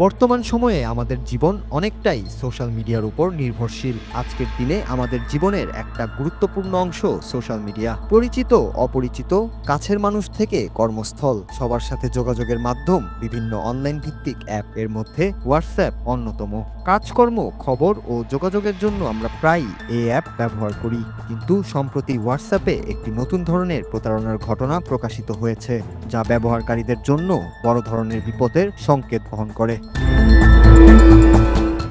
বর্তমান সময়ে আমাদের জীবন অনেকটাই সোশ্যাল মিডিয়ার উপর নির্ভরশীল। আজকের দিনে আমাদের জীবনের একটা গুরুত্বপূর্ণ অংশ সোশ্যাল মিডিয়া। পরিচিত, অপরিচিত, কাছের মানুষ থেকে কর্মস্থল, সবার সাথে যোগাযোগের মাধ্যম বিভিন্ন অনলাইন ভিত্তিক অ্যাপ, এর মধ্যে হোয়াটসঅ্যাপ অন্যতম। কাজকর্ম, খবর ও যোগাযোগের জন্য আমরা প্রায়ই এই অ্যাপ ব্যবহার করি। কিন্তু সম্প্রতি হোয়াটসঅ্যাপে একটি নতুন ধরনের প্রতারণার ঘটনা প্রকাশিত হয়েছে, যা ব্যবহারকারীদের জন্য বড় ধরনের বিপদের সংকেত বহন করে।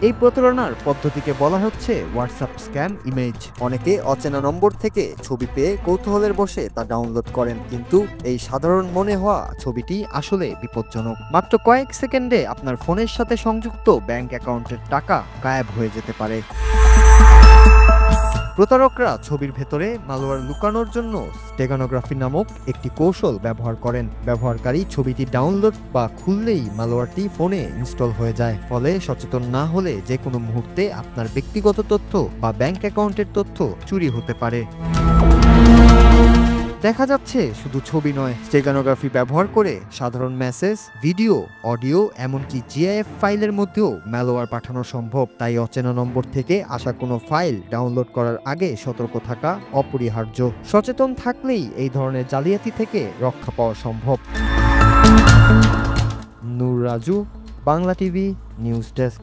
এই প্রতারণার পদ্ধতিকে বলা হচ্ছে হোয়াটসঅ্যাপ স্ক্যাম ইমেজ। অনেকে অচেনা নম্বর থেকে ছবি পেয়ে কৌতূহলের বশে তা ডাউনলোড করেন, কিন্তু এই সাধারণ মনে হওয়া ছবিটি আসলে বিপজ্জনক। মাত্র কয়েক সেকেন্ডে আপনার ফোনের সাথে সংযুক্ত ব্যাংক অ্যাকাউন্টের টাকা গায়েব হয়ে যেতে পারে। প্রতারকরা ছবির ভেতরে মালওয়্যার লুকানোর জন্য স্টেগানোগ্রাফি নামক একটি কৌশল ব্যবহার করেন। ব্যবহারকারী ছবিটি ডাউনলোড বা খুললেই মালওয়্যারটি ফোনে ইনস্টল হয়ে যায়। ফলে সচেতন না হলে যে কোনো মুহূর্তে আপনার ব্যক্তিগত তথ্য বা ব্যাংক অ্যাকাউন্টের তথ্য চুরি হতে পারে। দেখা যাচ্ছে শুধু ছবি নয়, স্টেগানোগ্রাফি ব্যবহার করে সাধারণ মেসেজ, ভিডিও, অডিও, এমনকি জিআইএফ ফাইলের মধ্যেও ম্যালওয়্যার পাঠানো সম্ভব। তাই অচেনা নম্বর থেকে আসা কোনো ফাইল ডাউনলোড করার আগে সতর্ক থাকা অপরিহার্য। সচেতন থাকলেই এই ধরনের জালিয়াতি থেকে রক্ষা পাওয়া সম্ভব। Nur Raju, Bangla TV news desk.